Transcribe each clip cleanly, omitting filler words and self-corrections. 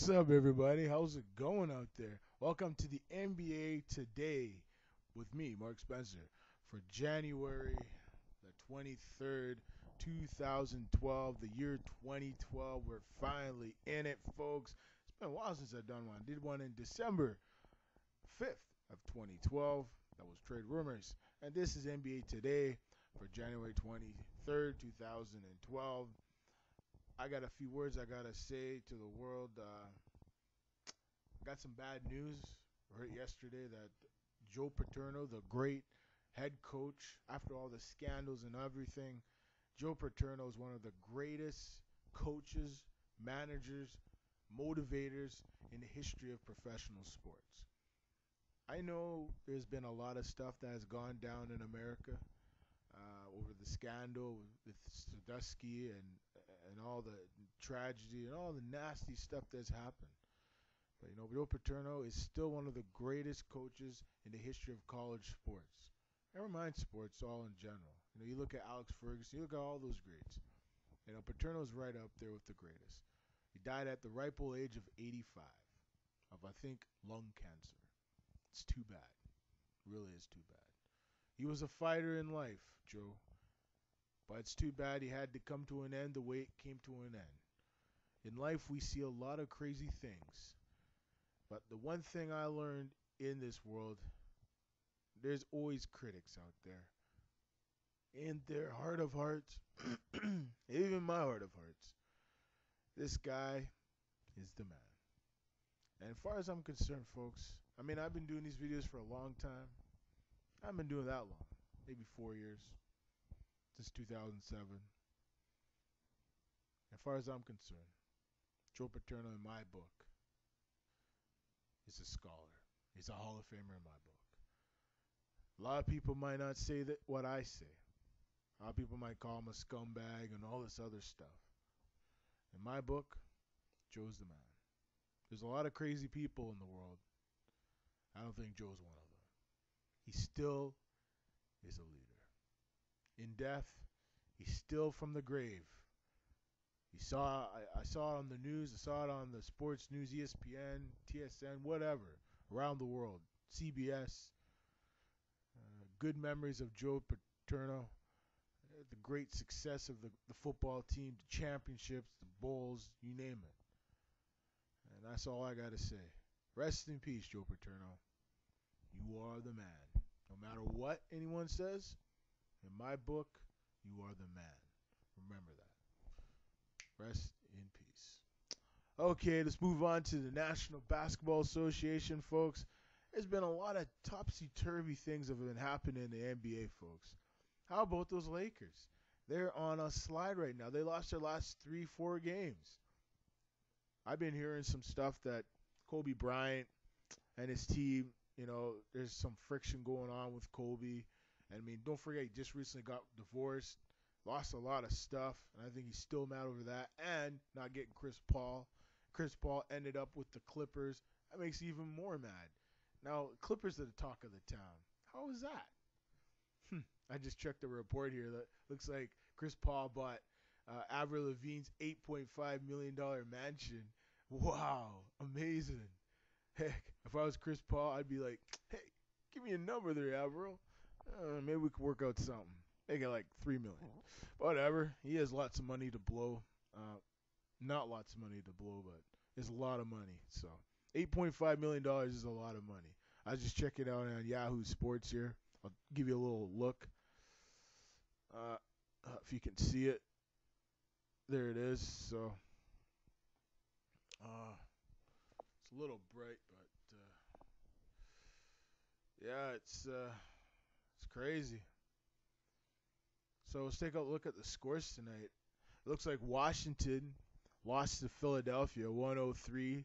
What's up, everybody? How's it going out there? Welcome to the NBA Today with me, Mark Spencer, for January the 23rd, 2012, the year 2012. We're finally in it, folks. It's been a while since I've done one. I did one in December 5th of 2012. That was Trade Rumors. And this is NBA Today for January 23rd, 2012. I got a few words I gotta say to the world. Got some bad news. I heard yesterday that Joe Paterno, the great head coach, after all the scandals and everything, Joe Paterno is one of the greatest coaches, managers, motivators in the history of professional sports. I know there's been a lot of stuff that has gone down in America over the scandal with Sadusky and all the tragedy and all the nasty stuff that's happened. But Joe Paterno is still one of the greatest coaches in the history of college sports. Never mind sports, all in general. You look at Alex Ferguson, you look at all those greats. Paterno's right up there with the greatest. He died at the ripe old age of 85 of, I think, lung cancer. It's too bad. It really is too bad. He was a fighter in life, Joe. But it's too bad he had to come to an end the way it came to an end. In life, we see a lot of crazy things. But the one thing I learned in this world, there's always critics out there. In their heart of hearts, even my heart of hearts, this guy is the man. And as far as I'm concerned, folks, I've been doing these videos for a long time. I haven't been doing that long, maybe 4 years, since 2007. As far as I'm concerned, Joe Paterno, in my book, is a scholar. He's a Hall of Famer in my book. A lot of people might not say that what I say. A lot of people might call him a scumbag and all this other stuff. In my book, Joe's the man. There's a lot of crazy people in the world. I don't think Joe's one of them. He still is a leader. In death, he's still from the grave. I saw it on the news. I saw it on the sports news, ESPN, TSN, whatever, around the world. CBS. Good memories of Joe Paterno. The great success of the football team, the championships, the bowls, you name it. And that's all I got to say. Rest in peace, Joe Paterno. You are the man. No matter what anyone says, in my book, you are the man. Remember that. Rest in peace. Okay, let's move on to the National Basketball Association, folks. There's been a lot of topsy-turvy things that have been happening in the NBA, folks. How about those Lakers? They're on a slide right now. They lost their last 3-4 games. I've been hearing some stuff that Kobe Bryant and his team, there's some friction going on with Kobe. And don't forget, he just recently got divorced, lost a lot of stuff, and I think he's still mad over that, and not getting Chris Paul. Chris Paul ended up with the Clippers. That makes you even more mad. Now, Clippers are the talk of the town. How is that? I just checked the report here. That looks like Chris Paul bought Avril Lavigne's $8.5 million mansion. Wow, amazing. Heck, if I was Chris Paul, I'd be like, hey, give me a number there, Avril. Maybe we could work out something. They get like $3 million. Whatever. He has lots of money to blow. Not lots of money to blow, but it's a lot of money. So $8.5 million is a lot of money. I was just checking it out on Yahoo Sports here. I'll give you a little look. If you can see it. There it is. So it's a little bright, but yeah, it's crazy. So let's take a look at the scores tonight. It looks like Washington lost to Philadelphia 103-83,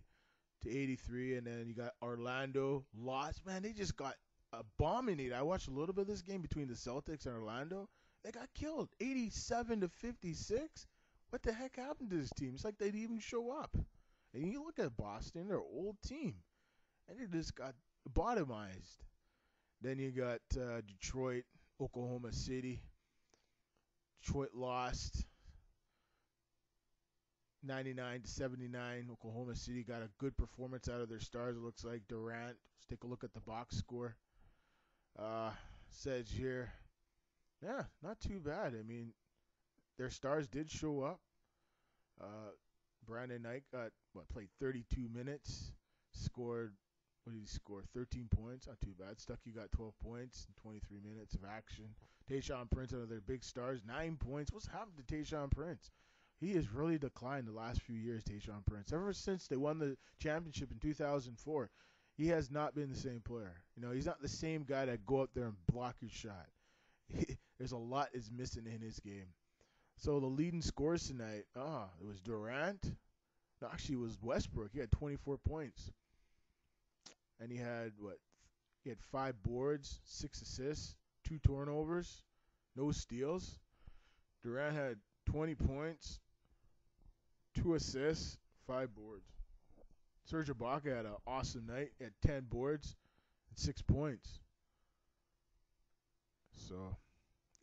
and then you got Orlando lost. Man, they just got abominated. I watched a little bit of this game between the Celtics and Orlando. They got killed 87-56. What the heck happened to this team? It's like they didn't even show up. And you look at Boston, their old team, and they just got bottomized. Then you got Detroit, Oklahoma City. Detroit lost. 99-79. Oklahoma City got a good performance out of their stars. It looks like Durant. Let's take a look at the box score. Uh, Says here, yeah, not too bad. I mean, their stars did show up. Uh, Brandon Knight got played 32 minutes, scored. What did he score? 13 points. Not too bad. Stuckey got 12 points in 23 minutes of action. Tayshaun Prince, one of their big stars, 9 points. What's happened to Tayshaun Prince? He has really declined the last few years, Tayshaun Prince. Ever since they won the championship in 2004, he has not been the same player. You know, he's not the same guy that go up there and block your shot. There's a lot is missing in his game. So the leading scores tonight, it was Durant. No, actually, it was Westbrook. He had 24 points. And he had, He had 5 boards, 6 assists, 2 turnovers, no steals. Durant had 20 points, 2 assists, 5 boards. Serge Ibaka had an awesome night. He had 10 boards and 6 points. So,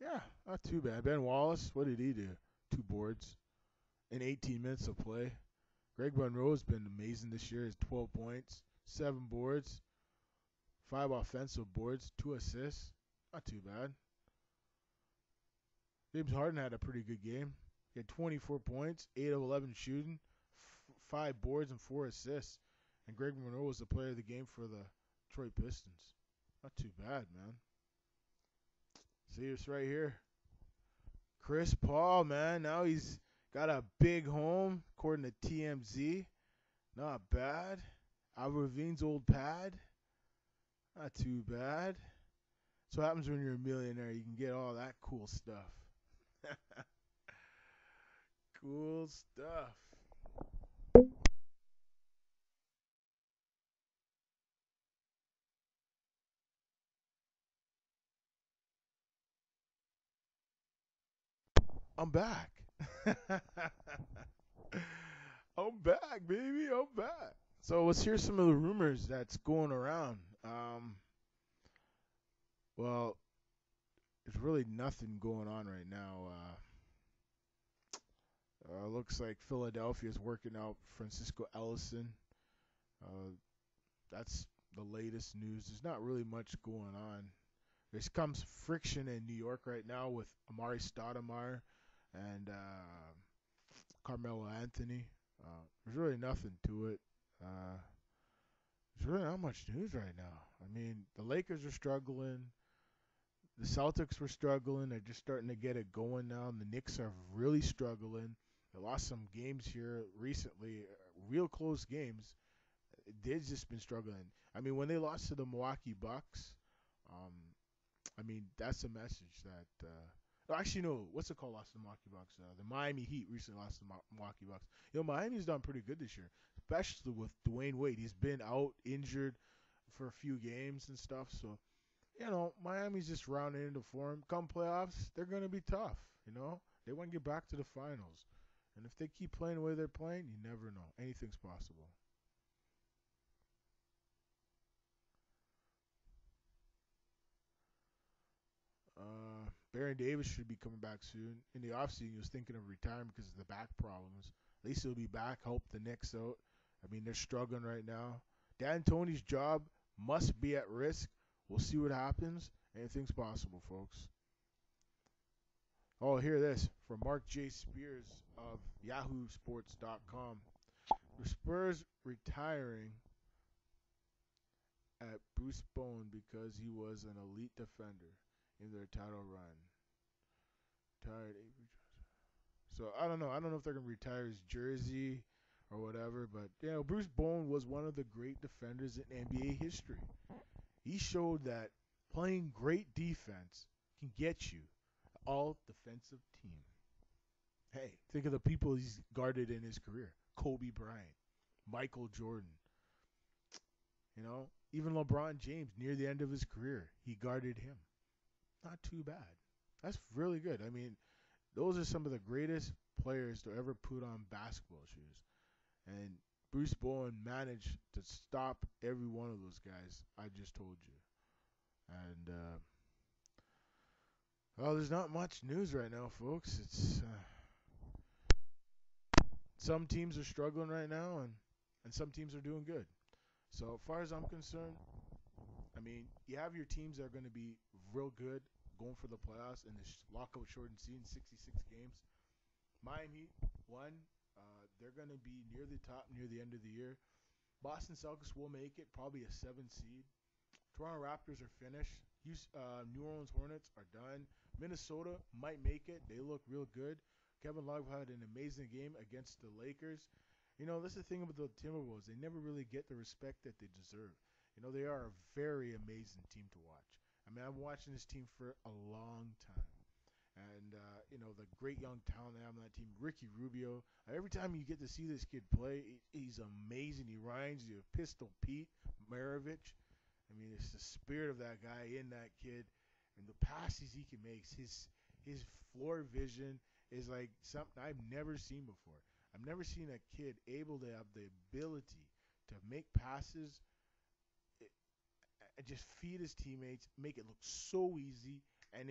yeah, not too bad. Ben Wallace, what did he do? 2 boards in 18 minutes of play. Greg Monroe has been amazing this year. He has 12 points, 7 boards, 5 offensive boards, 2 assists. Not too bad. James Harden had a pretty good game. He had 24 points, 8 of 11 shooting, 5 boards, and 4 assists. And Greg Monroe was the player of the game for the Detroit Pistons. Not too bad, man. See this right here. Chris Paul, man. Now he's got a big home, according to TMZ. Not bad. Avril Lavigne's old pad. Not too bad. So what happens when you're a millionaire? You can get all that cool stuff. Cool stuff. I'm back. I'm back, baby. I'm back. So let's hear some of the rumors that's going around. Well, there's really nothing going on right now. Looks like Philadelphia is working out Francisco Ellison. Uh, that's the latest news. There's not really much going on. There's comes friction in New York right now with Amari Stoudemire and Carmelo Anthony. There's really nothing to it. There's really not much news right now. I mean, the Lakers are struggling. The Celtics were struggling. They're just starting to get it going now. And the Knicks are really struggling. They lost some games here recently, real close games. They've just been struggling. I mean, when they lost to the Milwaukee Bucks, um, I mean, that's a message that actually, no. What's it called? Lost to the Milwaukee Bucks. The Miami Heat recently lost to the Milwaukee Bucks. You know, Miami's done pretty good this year, especially with Dwayne Wade. He's been out injured for a few games and stuff. So, you know, Miami's just rounding into form. Come playoffs, they're going to be tough. You know, they want to get back to the finals. And if they keep playing the way they're playing, you never know. Anything's possible. Baron Davis should be coming back soon. In the offseason, he was thinking of retiring because of the back problems. At least he'll be back. Help the Knicks out. I mean, they're struggling right now. Dan Tony's job must be at risk. We'll see what happens. Anything's possible, folks. Oh, hear this from Mark J. Spears of YahooSports.com. The Spurs retiring at Bruce Bowen because he was an elite defender in their title run. Tired Avery. So I don't know. I don't know if they're gonna retire his jersey or whatever, but you know, Bruce Bowen was one of the great defenders in NBA history. He showed that playing great defense can get you an all defensive team. Hey, think of the people he's guarded in his career. Kobe Bryant, Michael Jordan. You know, even LeBron James near the end of his career, he guarded him. Not too bad. That's really good. I mean, those are some of the greatest players to ever put on basketball shoes. And Bruce Bowen managed to stop every one of those guys I just told you. And, well, there's not much news right now, folks. It's some teams are struggling right now, and some teams are doing good. So as far as I'm concerned, I mean, you have your teams that are going to be real good going for the playoffs in this lockout shortened season, 66 games. Miami, one, they're going to be near the top near the end of the year. Boston Celtics will make it, probably a 7 seed. Toronto Raptors are finished. New Orleans Hornets are done. Minnesota might make it. They look real good. Kevin Love had an amazing game against the Lakers. You know, that's the thing about the Timberwolves. They never really get the respect that they deserve. You know, they are a very amazing team to watch. I mean, I've been watching this team for a long time. And, you know, the great young talent they have on that team, Ricky Rubio. Every time you get to see this kid play, he's amazing. He reminds you of Pistol Pete Maravich. I mean, it's the spirit of that guy in that kid, and the passes he can make. His floor vision is like something I've never seen before. I've never seen a kid able to have the ability to make passes and just feed his teammates, make it look so easy. And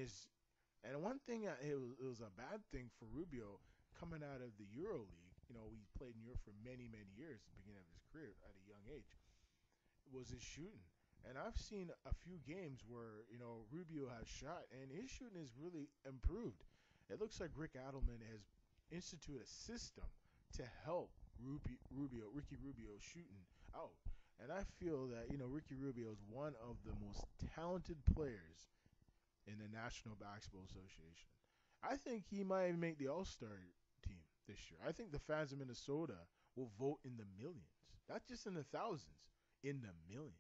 one thing it was a bad thing for Rubio coming out of the Euro League. You know, he played in Europe for many years, at the beginning of his career at a young age. Was his shooting. And I've seen a few games where, you know, Rubio has shot and his shooting has really improved. It looks like Rick Adelman has instituted a system to help Ricky Rubio shooting out. And I feel that, you know, Ricky Rubio is one of the most talented players in the National Basketball Association. I think he might make the All-Star team this year. I think the fans of Minnesota will vote in the millions, not just in the thousands, in the millions.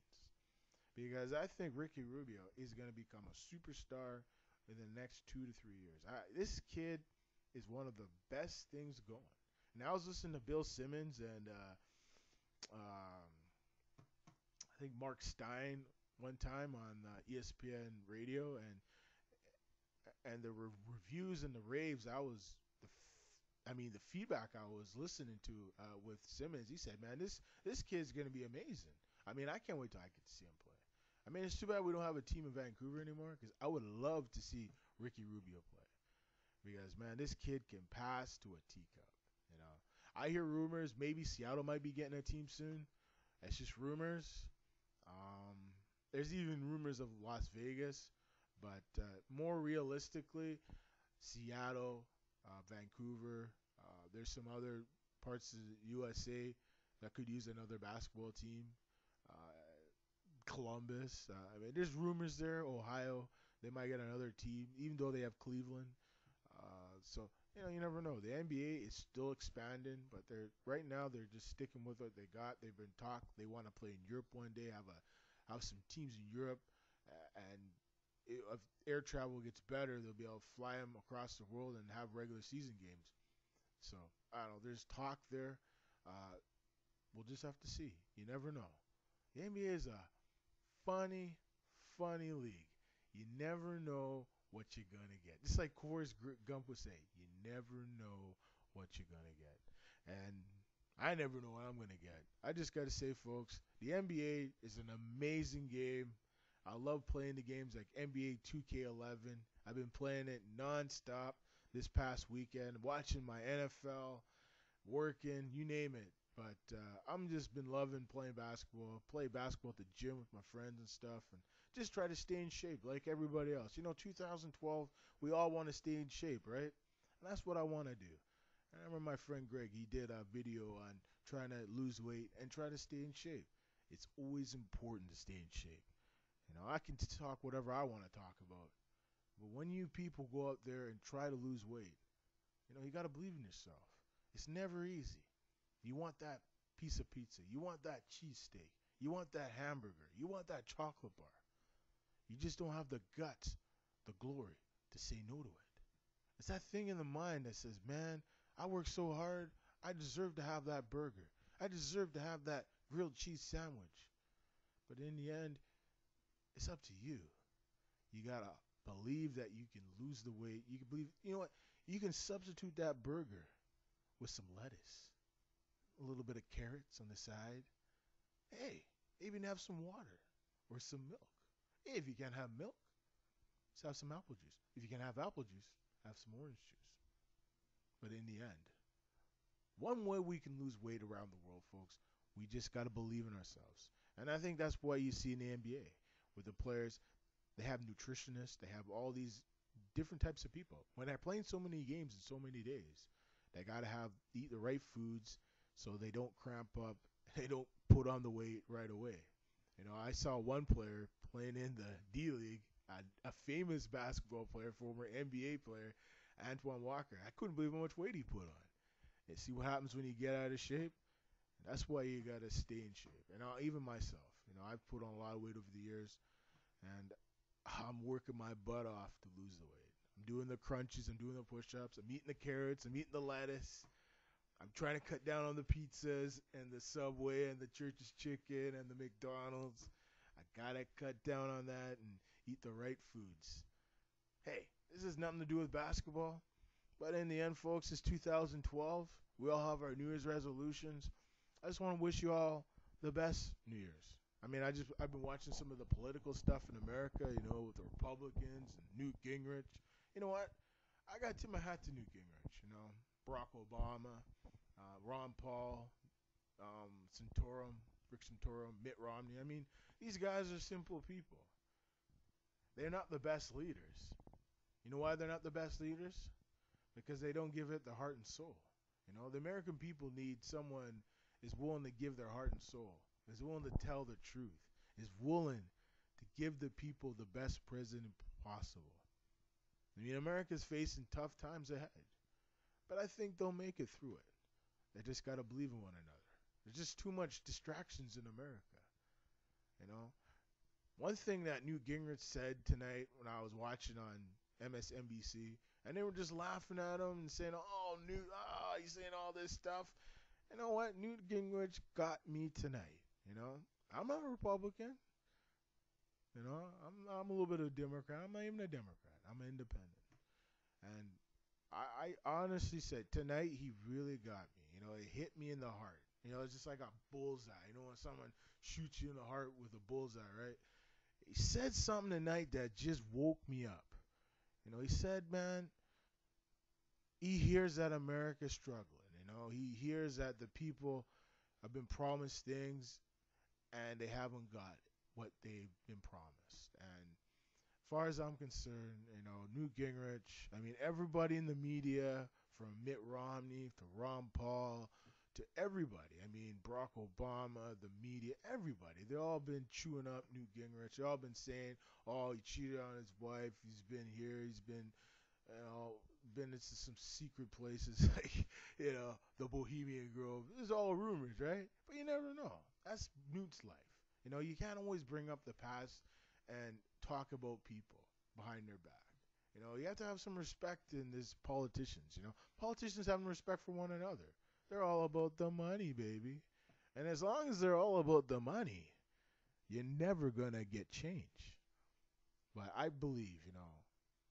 Because I think Ricky Rubio is going to become a superstar in the next 2 to 3 years. This kid is one of the best things going. And I was listening to Bill Simmons and I think Mark Stein one time on ESPN radio, and the reviews and the raves. I mean, the feedback I was listening to with Simmons. He said, "Man, this kid's gonna be amazing. I mean, I can't wait till I get to see him play." I mean, it's too bad we don't have a team in Vancouver anymore because I would love to see Ricky Rubio play. Because man, this kid can pass to a teacup. You know, I hear rumors maybe Seattle might be getting a team soon. It's just rumors. Um, there's even rumors of Las Vegas, but more realistically, Seattle, Vancouver. There's some other parts of the USA that could use another basketball team. Columbus. I mean, there's rumors there. Ohio, they might get another team, even though they have Cleveland. So you know, you never know. The NBA is still expanding, but right now they're just sticking with what they got. They've been talked. They want to play in Europe one day. Have some teams in Europe, and if air travel gets better, they'll be able to fly them across the world and have regular season games. So I don't know. There's talk there. Uh, we'll just have to see. You never know. The NBA is a funny league. You never know what you're going to get. Just like Forrest Gump would say, you never know what you're going to get. And I never know what I'm going to get. I just got to say, folks, the NBA is an amazing game. I love playing the games like NBA 2K11. I've been playing it nonstop this past weekend, watching my NFL, working, you name it. But I'm just been loving playing basketball. Play basketball at the gym with my friends and stuff, and just try to stay in shape like everybody else. You know, 2012, we all want to stay in shape, right? And that's what I want to do. And I remember my friend Greg, he did a video on trying to lose weight and try to stay in shape. It's always important to stay in shape. You know, I can talk whatever I want to talk about. But when you people go out there and try to lose weight, you know, you got to believe in yourself. It's never easy. You want that piece of pizza. You want that cheesesteak. You want that hamburger. You want that chocolate bar. You just don't have the guts, the glory to say no to it. It's that thing in the mind that says, man, I worked so hard. I deserve to have that burger. I deserve to have that grilled cheese sandwich. But in the end, it's up to you. You got to believe that you can lose the weight. You can believe, you know what? You can substitute that burger with some lettuce, a little bit of carrots on the side. Hey, even have some water or some milk. Hey, if you can't have milk, just have some apple juice. If you can't have apple juice, have some orange juice. But in the end, One way we can lose weight around the world, folks, we just got to believe in ourselves. And I think that's what you see in the NBA with the players. They have nutritionists, they have all these different types of people. When they're playing so many games in so many days, they got to have eat the right foods so they don't cramp up, they don't put on the weight right away. I saw one player playing in the D League, a famous basketball player, former NBA player, Antoine Walker. I couldn't believe how much weight he put on. And see what happens when you get out of shape? That's why you got to stay in shape. And even myself, I've put on a lot of weight over the years, and I'm working my butt off to lose the weight. I'm doing the crunches, I'm doing the push-ups, I'm eating the carrots, I'm eating the lettuce. I'm trying to cut down on the pizzas and the Subway and the Church's Chicken and the McDonald's. I gotta cut down on that and eat the right foods. Hey, this has nothing to do with basketball, but in the end, folks, it's 2012. We all have our New Year's resolutions. I just want to wish you all the best New Year's. I've been watching some of the political stuff in America, with the Republicans and Newt Gingrich. You know what? I got to tip my hat to Newt Gingrich. Barack Obama, Ron Paul, Rick Santorum, Mitt Romney. These guys are simple people. They're not the best leaders. You know why they're not the best leaders? Because they don't give it the heart and soul. The American people need someone is willing to give their heart and soul, is willing to tell the truth, is willing to give the people the best president possible. America's facing tough times ahead, but I think they'll make it through it. They just got to believe in one another. There's just too much distractions in America. One thing that Newt Gingrich said tonight when I was watching on MSNBC, and they were just laughing at him and saying, "Oh, Newt, he's saying all this stuff." You know what? Newt Gingrich got me tonight. I'm not a Republican. I'm a little bit of a Democrat. I'm not even a Democrat. I'm an independent. And I honestly said tonight he really got me. It hit me in the heart. It's just like a bullseye. When someone shoots you in the heart with a bullseye, right? He said something tonight that just woke me up. He said, man, he hears that America's struggling. He hears that the people have been promised things and they haven't got what they've been promised. And as far as I'm concerned, Newt Gingrich, everybody in the media, from Mitt Romney to Ron Paul to everybody. Barack Obama, the media, everybody. They've all been chewing up Newt Gingrich. They've all been saying, oh, he cheated on his wife. He's been here. He's been, been into some secret places like, the Bohemian Grove. This is all rumors, right? But you never know. That's Newt's life. You can't always bring up the past and talk about people behind their back. You have to have some respect in these politicians. Politicians have respect for one another. They're all about the money, baby. And as long as they're all about the money, you're never going to get change. But I believe,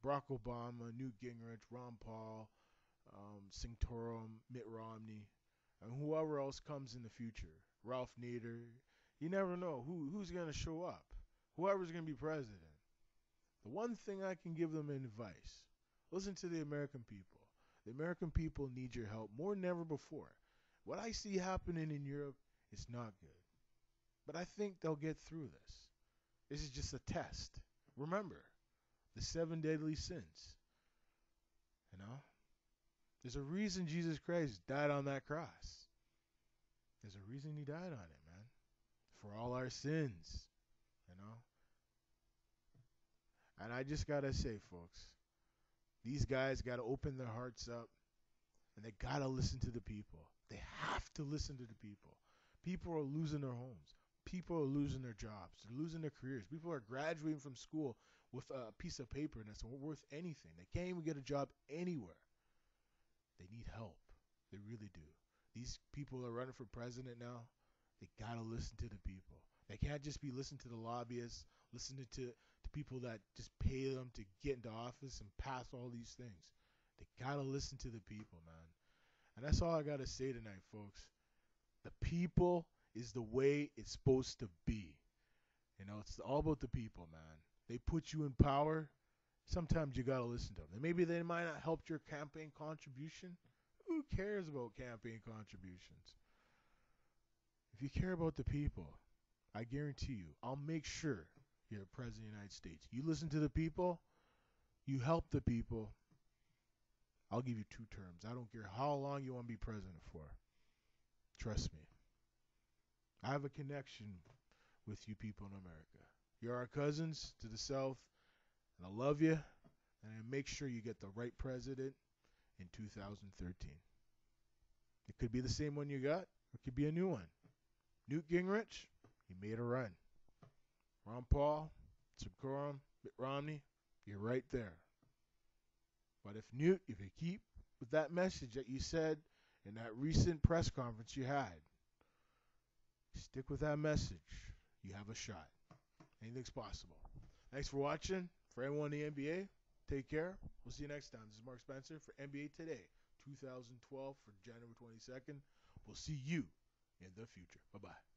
Barack Obama, Newt Gingrich, Ron Paul, Santorum, Mitt Romney, and whoever else comes in the future, Ralph Nader, you never know who's going to show up, whoever's going to be president. The one thing I can give them advice, listen to the American people. The American people need your help more than ever before. What I see happening in Europe is not good. But I think they'll get through this. This is just a test. Remember, the 7 deadly sins. There's a reason Jesus Christ died on that cross. There's a reason he died on it, man. For all our sins. And I just got to say, folks, these guys got to open their hearts up, and they got to listen to the people. They have to listen to the people. People are losing their homes. People are losing their jobs. They're losing their careers. People are graduating from school with a piece of paper that's worth anything. They can't even get a job anywhere. They need help. They really do. These people are running for president now. They got to listen to the people. They can't just be listening to the lobbyists, listening to people that just pay them to get into office and pass all these things. They got to listen to the people, man. And that's all I got to say tonight, folks. The people is the way it's supposed to be. It's all about the people, man. They put you in power. Sometimes you got to listen to them. And maybe they might not help your campaign contribution. Who cares about campaign contributions? If you care about the people, I guarantee you, I'll make sure you're president of the United States. You listen to the people, you help the people, I'll give you 2 terms. I don't care how long you want to be president for. Trust me. I have a connection with you people in America. You're our cousins to the south, and I love you, and I make sure you get the right president in 2013. It could be the same one you got, or it could be a new one. Newt Gingrich, he made a run. Ron Paul, Tim Coram, Mitt Romney, you're right there. But if you keep with that message that you said in that recent press conference you had, stick with that message, you have a shot. Anything's possible. Thanks for watching. For everyone in the NBA, take care. We'll see you next time. This is Mark Spencer for NBA Today, 2012 for January 22nd. We'll see you in the future. Bye-bye.